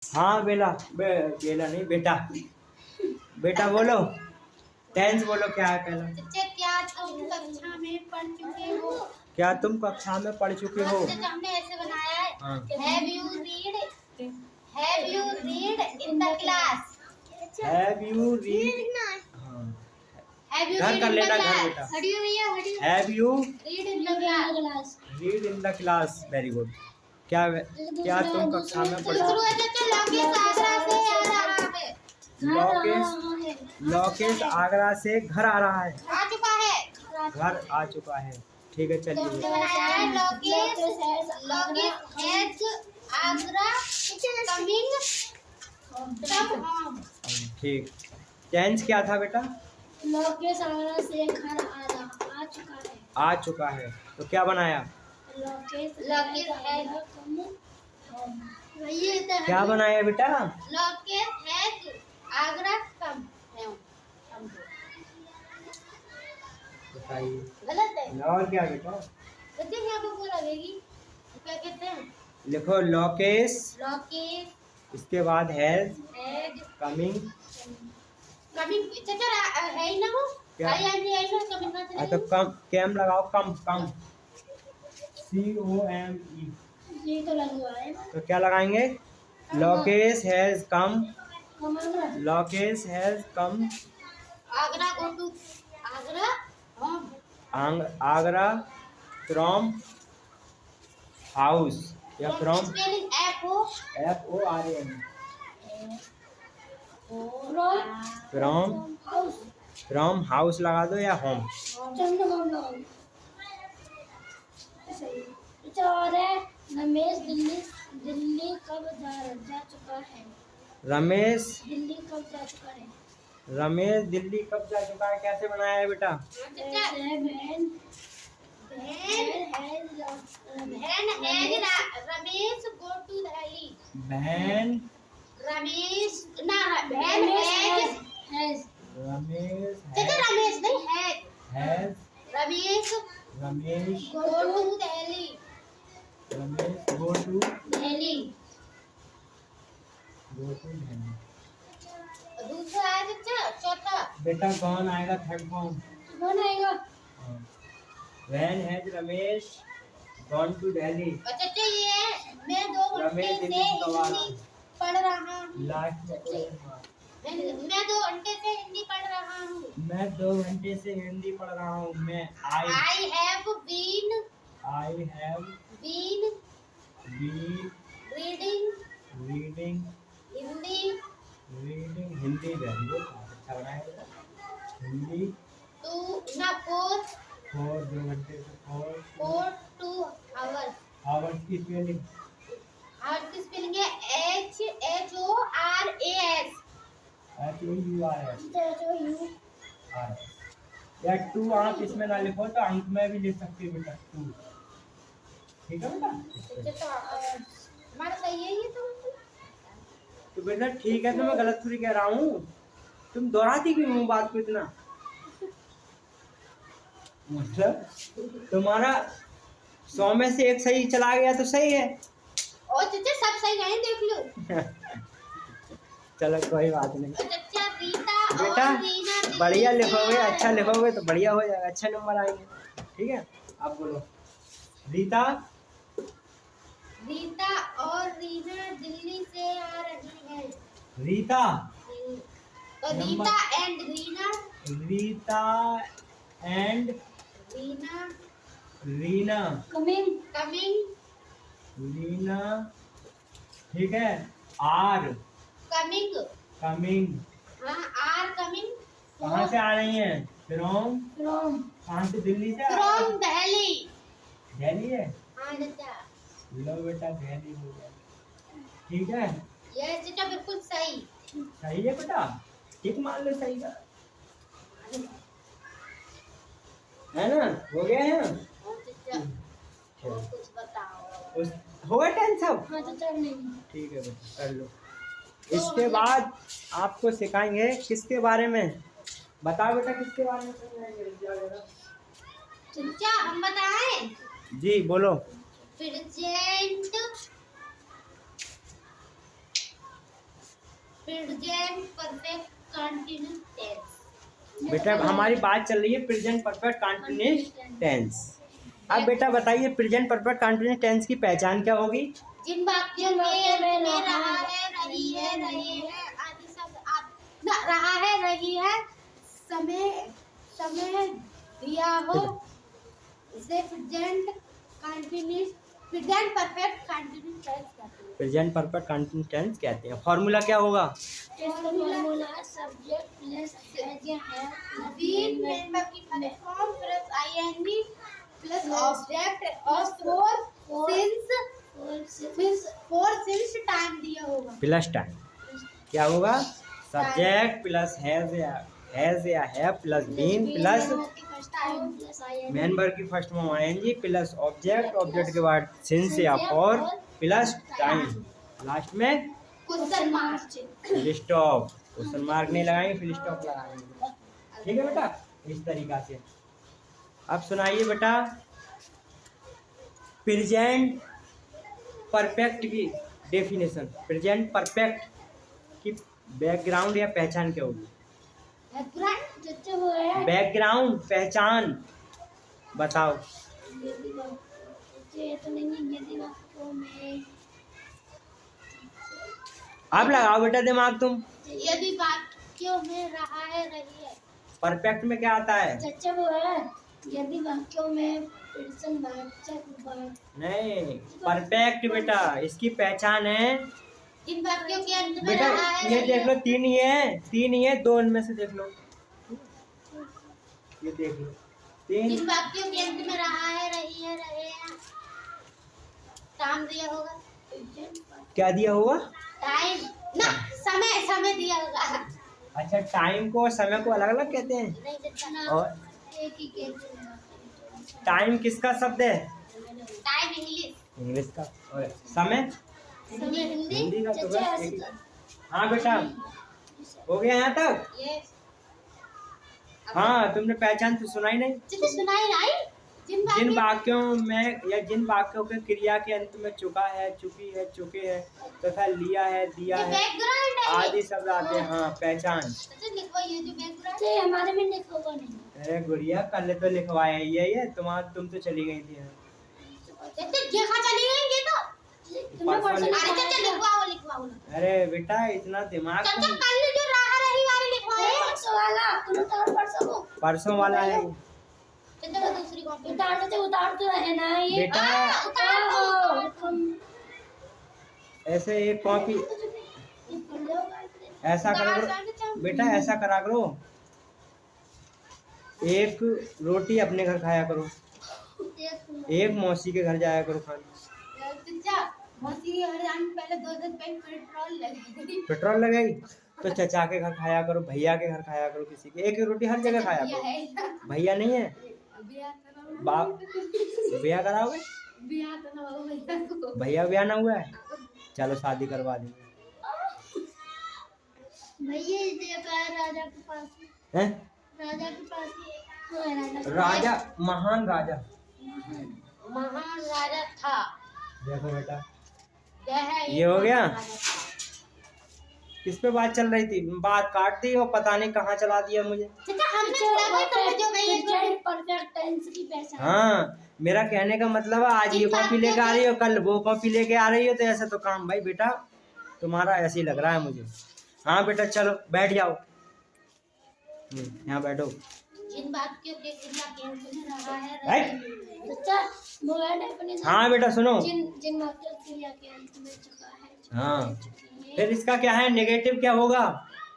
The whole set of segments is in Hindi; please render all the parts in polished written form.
हाँ बेला नहीं बेटा। बेटा बोलो, टेंस बोलो क्या है पहला। क्या तुम कक्षा में पढ़ चुके हो? क्या तुम कक्षा में पढ़ चुके हो? हमने ऐसे बनाया है। हाँ। Have you read in the class? Have you read? हाँ। Have you घर read कर in the लेना घर class? बेटा। हटियो भैया हटियो। Have you Read in the class. read in the class? Very good। क्या तुम कक्षा में पढ़ शुरू है चाचा लोकेश आगरा से आ रहा है। लोकेश आगरा से घर आ रहा है। आ चुका है। घर आ चुका है। ठीक है तो चलिए। हमने बनाया है Lokesh has Agra coming from home. ठीक। टेंस क्या था बेटा? लोकेश आगरा से घर आ चुका है। आ चुका है तो क्या बनाया? लोकेश क्या बनाया बेटा? लोकेश हैज आगरा कम बताइए। गलत है। और क्या बेटा? बच्चे यहाँ पे वो लगेगी क्या कहते हैं? लिखो लोकेश, लोकेश इसके बाद हैज कमिंग। चाचा है ही ना वो। क्या? आई है ना कमिंग का तो कैम लगाओ। कम COME। ये तो लगा हुआ है। तो क्या लगाएंगे? Lokesh has come. Lokesh has come Agra go to Agra home. Agra from house या from spelling FORM। From house लगा दो या होम। रमेश दिल्ली कब जा चुका है? रमेश दिल्ली कब जा चुका है? रमेश दिल्ली कब जा चुका है कैसे बनाया है बेटा? Ramesh go to Delhi. बहन रमेश ना बहन हैज रमेश रमेश नहीं has Ramesh go to Delhi. Delhi दूसरा है चाचा चौथा बेटा कौन आएगा? थर्ड फॉर्म कौन आएगा? When has Ramesh gone to Delhi? चाचा ये मैं 2 घंटे से हिंदी पढ़ रहा हूँ। लास्ट मैं 2 घंटे से हिंदी पढ़ रहा हूँ। मैं 2 घंटे से हिंदी पढ़ रहा हूँ। मैं I have been been reading Hindi very good. अच्छा बनाया बेटा। हिंदी for 2 घंटे से for 2 hours। आवर्स की स्पेलिंग और की स्पेलिंग है HORAS। या 2 आप इसमें ना लिखो तो अंक में भी लिख सकते हो बेटा 2। ठीक है बेटा? हमारा सही है ये तो बेटा ठीक है तो मैं गलत थोड़ी कह रहा हूँ। तुम दोहराती क्यों हो बात को इतना? मतलब तुम्हारा 100 में से 1 सही चला गया तो सही है। और चाचा सब सही है देख लो। चलो कोई बात नहीं चाचा रीता बेटा। और रीना बढ़िया लिखोगे, अच्छा लिखोगे तो बढ़िया हो जाएगा, अच्छे नंबर आएंगे। ठीक है आप बोलो। रीता और रीना दिल्ली से आ रही है। रीता तो रीता एंड रीना कमिंग रीना ठीक है। आर कमिंग हाँ आर कमिंग कहाँ से आ रही हैं? फ्रॉम कहाँ से? दिल्ली से फ्रॉम दिल्ली। दिल्ली है। हाँ चाचा लो बेटा दिल्ली हो गया। ठीक है ये चाचा बिल्कुल सही सही है बेटा। ठीक मान लो सही का है ना? हो गया है ना? और चाचा और कुछ बताओ। हो गया टेंथ सब? हाँ चाचा नहीं ठीक है बेटा कर लो। इसके बाद आपको सिखाएंगे किसके बारे में? बताओ बेटा किसके बारे में समझाएंगे? चाचा हम बताएं? जी बोलो। Present present perfect continuous tense. बेटा हमारी बात चल रही है प्रेजेंट परफेक्ट कंटिन्यूअस टेंस। अब बेटा बताइए प्रेजेंट परफेक्ट कंटिन्यूअस टेंस की पहचान क्या होगी? जिन वाक्यों में रहा है, रही है, रहे हैं आदि शब्द रहा है, रही है समय दिया हो इसे प्रेजेंट परफेक्ट कंटिन्यूअस टेंस कहते हैं। प्रेजेंट परफेक्ट कंटिन्यूअस टेंस कहते हैं। फॉर्मूला क्या होगा? फॉर्मूला सब्जेक्ट प्लस है बीन मेंबर की form plus ING plus object और फोर सिंस टाइम दिया होगा प्लस टाइम क्या होगा? सब्जेक्ट प्लस हैज या have plus been plus main verb की first form I N G plus object के बाद सिंस या फॉर प्लस टाइम लास्ट में क्वेश्चन मार्क। फिर स्टॉप। क्वेश्चन मार्क नहीं लगाएंगे, फिर स्टॉप लगाएंगे। ठीक है बेटा, इस तरीका से। अब सुनाइए बेटा प्रेजेंट परफेक्ट की डेफिनेशन। प्रेजेंट परफेक्ट की बैकग्राउंड या पहचान क्या होगी? बैकग्राउंड पहचान बताओ। आप लगाओ बेटा दिमाग तुम। यदि वाक्यों में रहा है, रही है। परफेक्ट में क्या आता है? वो है यदि वाक्यों में नहीं, परफेक्ट बेटा इसकी पहचान है। इन वाक्यों के अंत में बेटा रहा है, ये देख लो, तीन ही है, दो इनमें से देख लो। ये देख लो तीन। इन वाक्यों के अंत में रहा है, रही है, रहे हैं टाइम दिया होगा। क्या दिया होगा? टाइम ना समय दिया होगा। अच्छा, टाइम को और समय को अलग अलग कहते हैं। नहीं, और एक ही के टाइम किसका शब्द है? टाइम इंग्लिश का। और समय हिंदी का। तो हाँ बेटा, हो गया यहाँ तक? यस। हाँ, तुमने पहचान तो सुनाई नहीं। सुनाई नहीं। जिन वाक्यों में या जिन वाक्यों के क्रिया के अंत में चुका है, चुकी है, चुके हैं तथा लिया है, दिया है आदि शब्द आते हैं। हाँ, पहचान। हमारे में लिखोगे नहीं। अरे गुड़िया, कल तो लिखवाया ये तुम तो चली गई थी। अरे बेटा इतना दिमाग परसों वाला है दूसरी कॉपी उतार तो है ना ये बेटा। ऐसे एक कॉपी ऐसा करा करो बेटा, ऐसा करा करो, एक रोटी अपने घर खाया करो, एक मौसी के घर जाया करो खाने। मौसी के घर जाने पहले 2 दिन पहले पेट्रोल लगेगी तो चचा के घर खाया करो, भैया के घर खाया करो, किसी के एक रोटी हर जगह खाया करो। भैया नहीं है? बाप ब्याह कराओगे? भैया ब्याह ना हुआ है? चलो शादी करवा देंगे। राजा के पास हैं? राजा के पास राजा, महान राजा था। देखो बेटा, ये हो गया। किस पे बात चल रही थी? बात काट दी और पता नहीं कहाँ चला दिया मुझे। हाँ, मेरा कहने का मतलब है आज ये कॉपी लेके आ रही हो, कल वो कॉपी लेके आ रही हो, तो ऐसा तो काम भाई बेटा तुम्हारा ऐसे ही लग रहा है मुझे। हाँ बेटा चलो बैठ जाओ, यहाँ बैठो। हाँ बेटा सुनो। हाँ, फिर इसका क्या है नेगेटिव? क्या होगा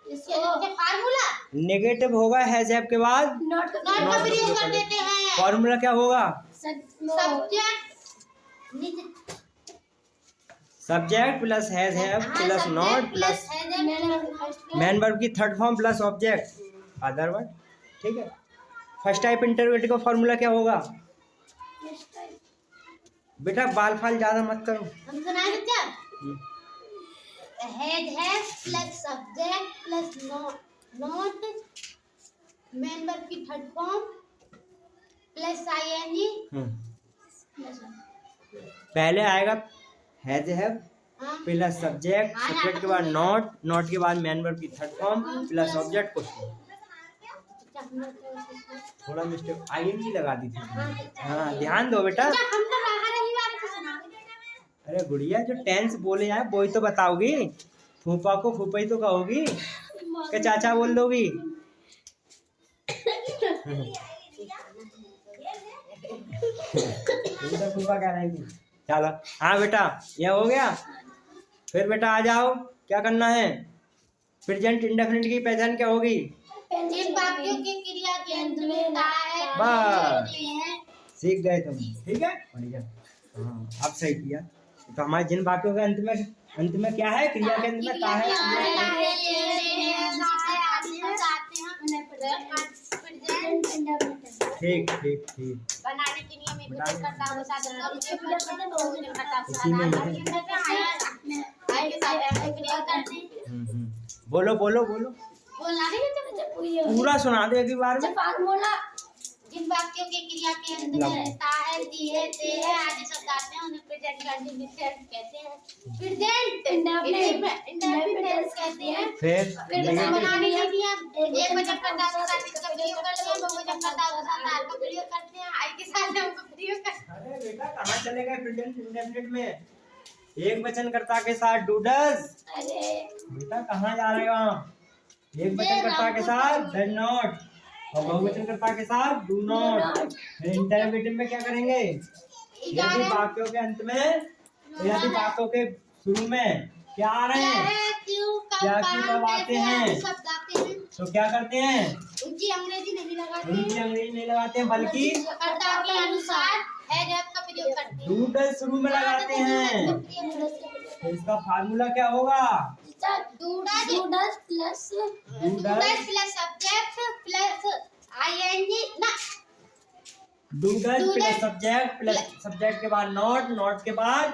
फार्मूला? नेगेटिव होगा हैज हैव के बाद नॉट का प्रयोग कर देते हैं। फॉर्मूला क्या होगा? Subject plus has have plus not plus main verb की third form plus object other word. ठीक है। फर्स्ट टाइप इंटरोगेटिव का फॉर्मूला क्या होगा? बेटा बाल फाल ज्यादा मत करो। हम सुनाए बच्चा। Has plus subject plus not main verb की थर्ड फॉर्म प्लस आईएनजी। पहले आएगा has have plus subject, subject के बाद नॉट, नॉट के बाद मेन वर्ब की third form plus object question. थोड़ा मिस्टेक आईएनजी लगा दी थी। हाँ ध्यान दो बेटा। अरे गुड़िया जो टेंस बोले हैं वही तो बताओगी। फूफा को फूफा ही तो कहोगी कि चाचा बोल दोगी। फूफा कह रही थी। चलो हाँ बेटा ये हो गया। फिर बेटा आ जाओ, क्या करना है। प्रेजेंट इंडेफिनिट की पहचान क्या होगी? जिन वाक्यों की क्रिया के अंत में ता है बस सीख गए तुम, ठीक है बढ़िया। हाँ अब सही किया। तो हमारे जिन वाक्यों के अंत में क्या है? क्रिया के अंत में ता है। ठीक ठीक ठीक बनाने के नियम एक बनाने- करता हूँ साथ इसी में ही है। बोलो बोलो बोलो, बोलना है पूरा सुना दो एक बार में। फार्मूला जिन वाक्यों की क्रिया के अंत में ता है, दी है, ते है आदि शब्द आते हैं उन्हें प्रेजेंट कंटीन्यूअस टेंस कहते हैं। प्रेजेंट इंडेफिनिट कहते हैं। फिर बनाने के नियम एक वचन करता है साथ इसका प्रयोग करते हैं, दो वचन करता है साथ आर का प्रयोग करते हैं, आई के साथ हम का प्रयोग करते हैं। अरे बेटा कहाँ चले गए प्रेजेंट इंडेफिनिट में? एक वचन कर्ता के साथ डू डज। बेटा कहाँ जा रहे हो आप? एक वचन कर्ता के साथ डज नॉट और बहुवचन कर्ता के साथ डू नॉट। फिर इंटरोगेटिव में क्या करेंगे? यदि वाक्यों के अंत में, यदि वाक्यों के शुरू में क्या आ रहे हैं, क्या क्यों कब आते हैं, शब्द आते हैं तो क्या करते हैं? उनकी अंग्रेजी नहीं लगाते, उनकी अंग्रेजी नहीं लगाते हैं बल्कि कर्ता के अनुसार है जब का प्रयोग करते हैं। डू डज शुरू में लगाते हैं। तो इसका फार्मूला क्या होगा? Do does plus subject plus I N G ना do does plus subject, plus subject के बाद नॉट, नॉट के बाद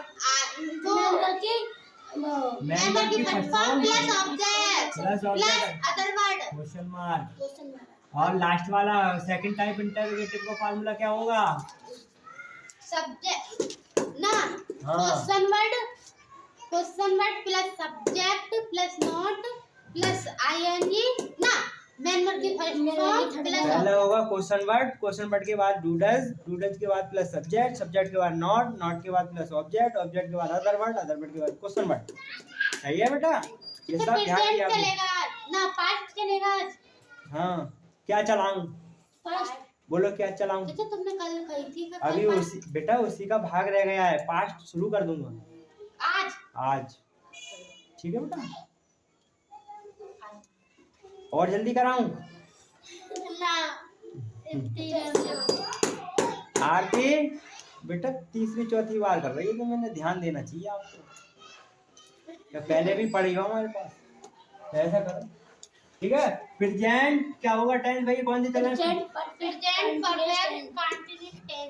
मेंबर की first form plus object plus object other word question mark. और लास्ट वाला सेकंड टाइप इंटरोगेटिव का फार्मूला क्या होगा? सब्जेक्ट ना हाँ question word plus subject plus not plus I N G ना मेंबर की फर्स्ट फॉर्म प्लस पहले होगा क्वेश्चन वर्ड के बाद डू डज के बाद प्लस सब्जेक्ट, सब्जेक्ट के बाद नॉट, नॉट के बाद प्लस ऑब्जेक्ट, ऑब्जेक्ट के बाद अदर वर्ड के बाद क्वेश्चन वर्ड। सही है बेटा, ये सब ध्यान दिया आपने। चलेगा ना पास्ट चलेगा। हाँ क्या चलाऊं? पास्ट बोलो क्या चलाऊं? अच्छा तुमने कल कही थी अभी उसी बेटा उसी का भाग रह गया है, पास्ट शुरू कर दूंगा आज। ठीक है बेटा, और जल्दी कराऊं? आरती बेटा तीसरी चौथी बार कर रही है तो मैंने ध्यान देना चाहिए आपको। क्या पहले भी पढ़ी हो हमारे पास? तो ऐसा करो ठीक है। प्रेजेंट क्या होगा? टेंस भाई कौन सी चला? Present perfect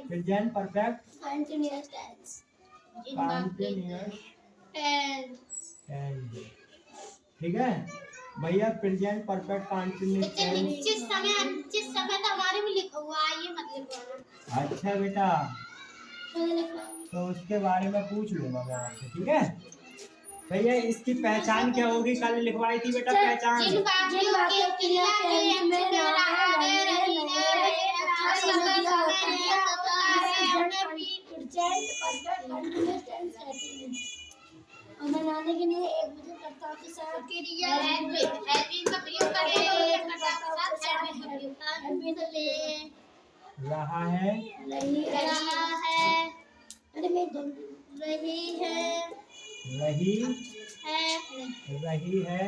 present perfect continuous tense continuous tense. Tense. ठीक है भैया, प्रेजेंट परफेक्ट कंटीन्यूअस टेंस। जिस समय तो हमारे में लिखा हुआ है, ये मत लिखवाना। अच्छा बेटा, तो उसके बारे में पूछ लूंगा मैं आपसे, ठीक है भैया। इसकी पहचान क्या होगी? कल लिखवाई थी बेटा पहचान। जिन वाक्यों की क्रिया के अंत में रहा है, रही है, बनाने के लिए एक वचनकर्ता के साथ क्रिया हैज बीन का प्रयोग करके वचनकर्ता के साथ हैज बीन का प्रयोग रहा है, रही है, अरे मैं रही है, रही है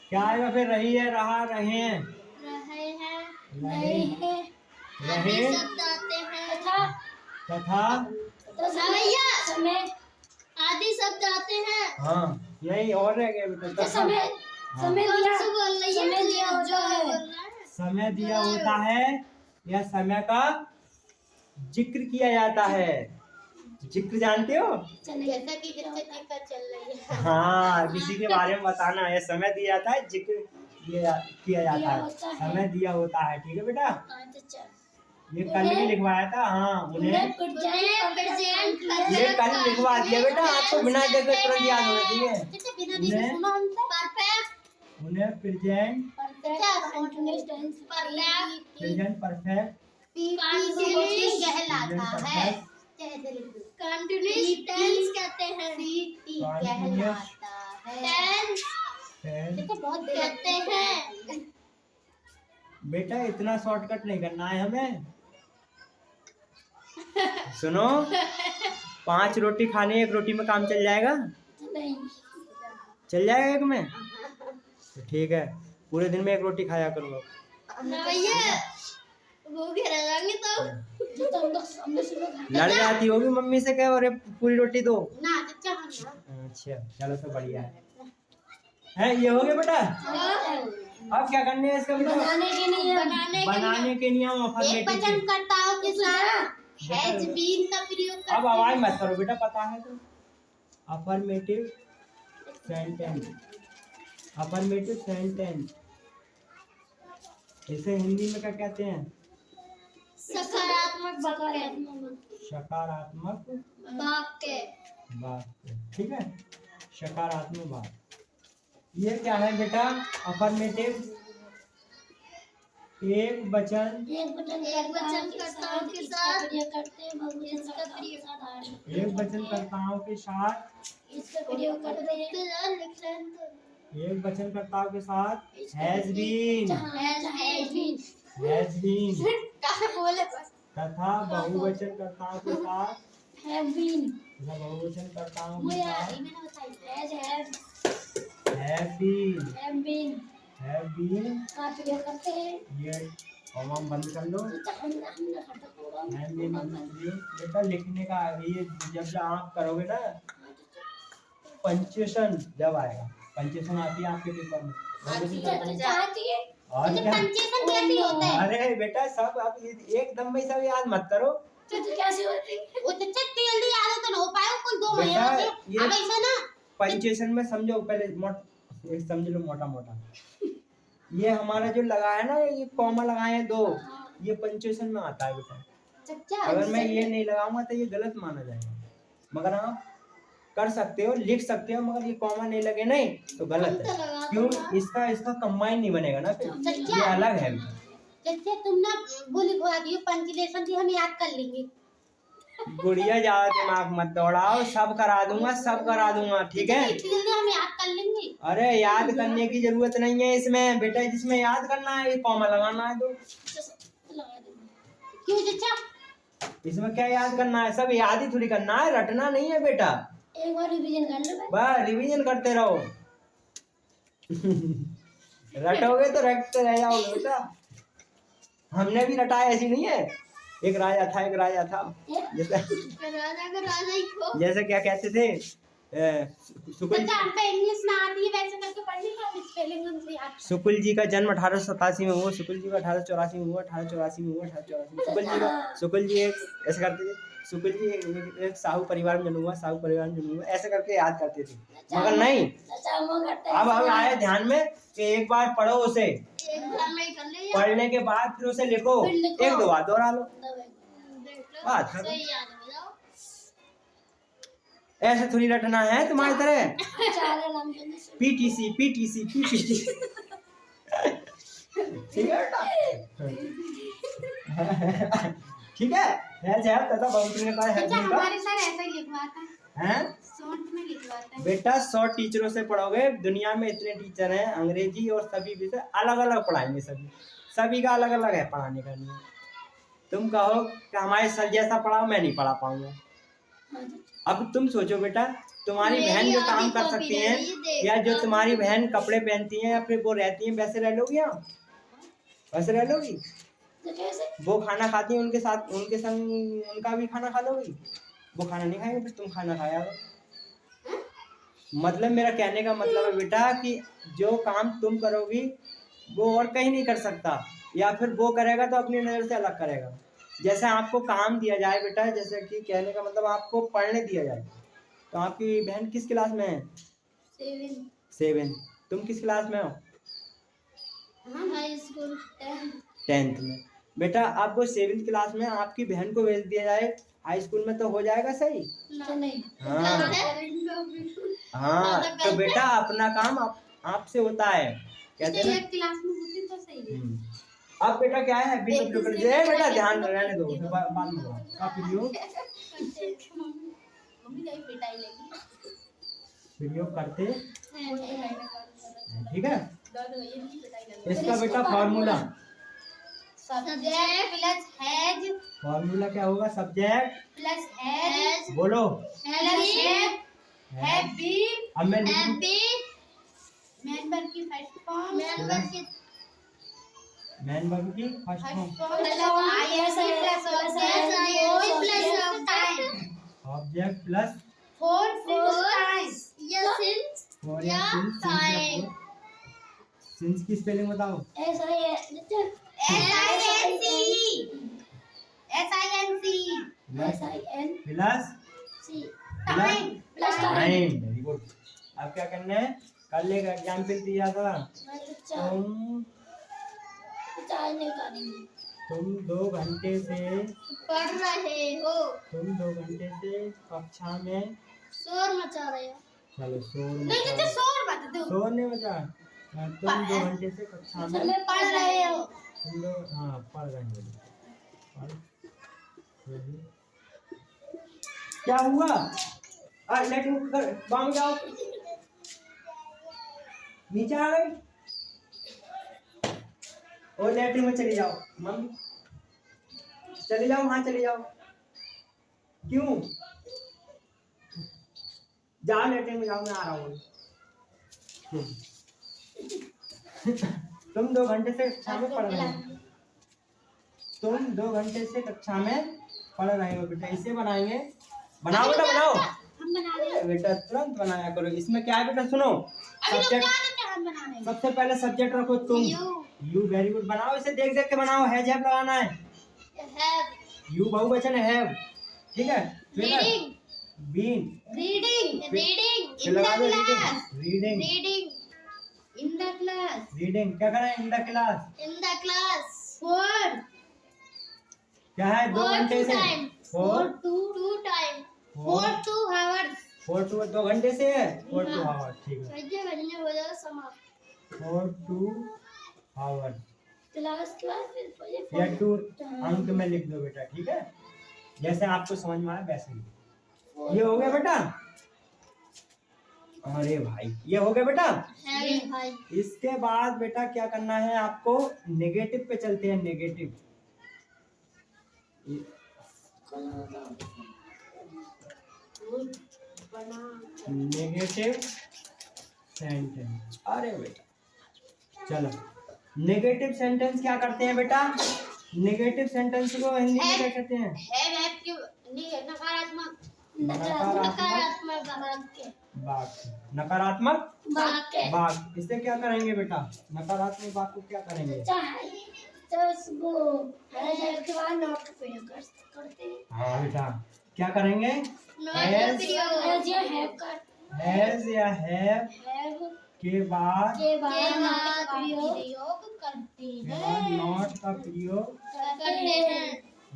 क्या आएगा फिर? रही है, रहा, रहे हैं, रहे शब्द आते हैं तथा समय आदि शब्द आते हैं। हाँ यही और रह गया बेटा। समय दिया होता है या समय का जिक्र किया जाता है। जिक्र जानते हो? जैसा कि जिससे जिक्र चल रही है। हाँ किसी के बारे में बताना है, समय दिया जाता है, जिक्र किया जाता है, समय दिया होता है। ठीक है बेटा, ये कल भी लिखवाया था। हाँ उन्हें ये कल लिखवा दिया बेटा, आपको बिना देखे तुरंत याद होना चाहिए। उन्हें प्रेजेंट परफेक्ट कहलाता है। कंटिन्यूअस टेंस कहते हैं। कहलाता है। बहुत कहते हैं। बेटा इतना शॉर्टकट नहीं करना है हमें। सुनो, 5 रोटी खाने, 1 रोटी में काम चल जाएगा? नहीं चल जाएगा 1 में? तो ठीक है, पूरे दिन में 1 रोटी खाया करूँगा। भैया वो भी रह जाएंगे तो लड़ जाती होगी मम्मी से, क्या अरे पूरी रोटी दो ना। अच्छा चलो तो बढ़िया है। ये हो गया बेटा। अब क्या करने है इसका बेटा? बनाने के नियम एक वचन कर्ताओं के साथ हैज बीन का प्रयोग करते हैं। अब आवाज मत करो बेटा, पता है तो। अफर्मेटिव सेंटेंस इसे हिंदी में क्या कहते हैं? सकारात्मक वाक्य। ठीक है, सकारात्मक बात। ये क्या है बेटा? अफर्मेटिव एक वचन कर्ताओं के साथ एक वचन कर्ताओं के साथ इसका प्रयोग करते हैं। एक वचन कर्ताओं के साथ हैज बीन तथा बहुवचन कर्ताओं के साथ have been बहुवचन कर्ताओं के साथ have been हैव बीन का प्रयोग करते हैं। ये कॉमा बंद कर लो। हैव बीन बेटा लिखने का ये जब आप करोगे ना पंचुएशन, जब आएगा पंचुएशन आती है आपके पेपर में। और क्या? अरे बेटा सब आप एकदम में सब याद मत करो। कैसे होती वो तो जल्दी याद तो हो पाए कुल 2 महीने अब ऐसा ना। पंचुएशन में समझो पहले, एक समझ लो मोटा मोटा। ये हमारा जो लगा है ना, ये कॉमा लगाए हैं 2, ये पंचुएशन में आता है बेटा। अगर मैं ये नहीं लगाऊंगा तो ये गलत माना जाएगा। मगर आप कर सकते हो, लिख सकते हो, मगर ये कॉमा नहीं लगे नहीं तो गलत है। क्यों? इसका कंबाइन नहीं बनेगा ना, फिर ये अलग है। जैसे तुम ना वो लिखवा दियो पंचुएशन थी, हम याद कर लेंगे। गुड़िया ज्यादा दिमाग मत दौड़ाओ, सब करा दूंगा ठीक है। हम याद कर लेंगे। अरे याद करने की जरूरत नहीं है इसमें बेटा, जिसमें याद करना है ये कॉमा लगाना है। तो क्यों चचा? इसमें क्या याद करना है? सब याद ही थोड़ी करना है, रटना नहीं है बेटा। एक बार रिवीजन कर लो। बस रिवीजन करते रहो। रटोगे तो रटते रह जाओगे बेटा। हमने भी रटाया, ऐसी नहीं है। एक राजा था जैसे क्या कहते थे, शुक्ल जी का जन्म 1887 में हुआ, शुक्ल जी का 1884 में हुआ, 1884 में हुआ, 1884 शुक्ल जी एक ऐसे करते थे। शुक्ल जी एक साहू परिवार में जन्म हुआ, ऐसे करके याद करते थे। मगर नहीं, अब आए ध्यान में कि एक बार पढ़ो उसे, पढ़ने के बाद फिर उसे लिखो, 1-2 बार दोहरा लो। ऐसे थोड़ी रटना है तुम्हारी तरह। पीटीसी ठीक है बेटा। ठीक है, हमारे सर ऐसा ही लिखवाता है। शॉर्ट में लिखवाता है बेटा 100 टीचरों से पढ़ोगे, दुनिया में इतने टीचर हैं, अंग्रेजी और सभी विषय अलग अलग पढ़ाएंगे। सभी का अलग अलग है पढ़ाने का नियम। तुम कहो कि हमारे सर जैसा पढ़ाओ, मैं नहीं पढ़ा पाऊंगा। अब तुम सोचो बेटा, तुम्हारी बहन जो काम कर सकती है, या जो तुम्हारी बहन कपड़े पहनती है या फिर वो रहती है, वैसे रह लोगी? वैसे रह लोगी? वो खाना खाती है, उनके साथ उनके संग उनका भी खाना खा लोगी? वो खाना नहीं खाएंगे, फिर तुम खाना खाया करो। मतलब मेरा कहने का मतलब है बेटा कि जो काम तुम करोगी वो और कहीं नहीं कर सकता, या फिर वो करेगा तो अपनी नज़र से अलग करेगा। जैसे आपको काम दिया जाए बेटा, जैसे कि कहने का मतलब आपको पढ़ने दिया जाए, तो आपकी बहन किस क्लास में है? 7। तुम किस क्लास में हो? हाई स्कूल 10th में। बेटा आपको 7th क्लास में आपकी बहन को भेज दिया जाए हाई स्कूल में तो हो जाएगा सही? नहीं। हाँ हाँ, तो बेटा अपना काम आपसे होता है, कहते हैं ना। एक क्लास में होती तो सही है। अब बेटा क्या है, बी डब्ल्यू कर दे बेटा, ध्यान रहने दो, फिर बाद में का प्रयोग मम्मी कहीं पिटाई लेगी। प्रयोग करते हैं, ठीक है। इसका बेटा formula, subject plus has, formula क्या होगा? सब्जेक्ट प्लस हैज, बोलो, प्लस हैव बीन, अब मैं लिख हैव दूं, बीन, मेन वर्ब की फर्स्ट फॉर्म, मेन वर्ब की मैन वर्ब की first form, plus ING plus object plus time, object plus for time, या सिंस, और या टाइम। सिंस की स्पेलिंग बताओ। SINC plus time, very good. अब क्या करना है, कल एक एग्जाम्पल दिया था, तुम 2 घंटे से पढ़ रहे हो, तुम 2 घंटे से कक्षा में शोर मचा रहे हो। चलो शोर नहीं तो शोर मत दो, शोर नहीं बजा, तुम 2 घंटे से कक्षा में पढ़ रहे हो, तुम लोग, हाँ पढ़ रहे हो, क्या हुआ? लेटरिन बाम जाओ, नीचे आ गई, और लेटरिन में चली जाओ, मम्मी चले जाओ, वहां चले जाओ, क्यों? जाओ लेटरिन में जाओ, मैं आ रहा हूँ। तुम 2 घंटे से कक्षा में पढ़ रहे हो, तुम 2 घंटे से कक्षा में पढ़ रहे हो बेटा, इसे बनाएंगे, बनाओ बेटा बनाओ, हम बना रहे हैं बेटा तुरंत बनाया करो। इसमें क्या है बेटा, सुनो, सब्जेक्ट, हम बना रहे हैं। सबसे पहले सब्जेक्ट रखो तुम, यू, वेरी गुड, बनाओ इसे, देख देख के बनाओ, हैज हैव लगाना है, हैव, यू बहुवचन है हैव, ठीक है। Reading, been, reading, reading in the लगा दो, class, reading, reading in the class, reading क्या करें, in the class, in the class, for, क्या है, 2 घंटे से, for two time, for 2 hours, 4 to 2 घंटे से है, 4 to आवर, ठीक है, सही बनने हो जाएगा समाप्त। 4 to आवर, क्लास या 2 अंक में लिख दो बेटा, ठीक है, जैसे आपको समझ में आए वैसे ही। ये हो गया बेटा, अरे भाई ये हो गया बेटा। भाई इसके बाद बेटा क्या करना है आपको, नेगेटिव पे चलते हैं, नेगेटिव, नेगेटिव सेंटेंस, अरे बेटा चलो, नेगेटिव सेंटेंस क्या करते हैं बेटा, नेगेटिव सेंटेंस को हिंदी में क्या कहते हैं, है कि नकारात्मक, नकारात्मक वाक्य, नकारात्मक वाक्य, वाक्य, इससे क्या करेंगे बेटा, नकारात्मक वाक्य को क्या करेंगे, वो के बाद नोट का प्रयोग करते हैं। हाँ बेटा क्या करेंगे, हैज या हैव के बाद प्रयोग करते हैं, नॉट का प्रयोग, करते हैं,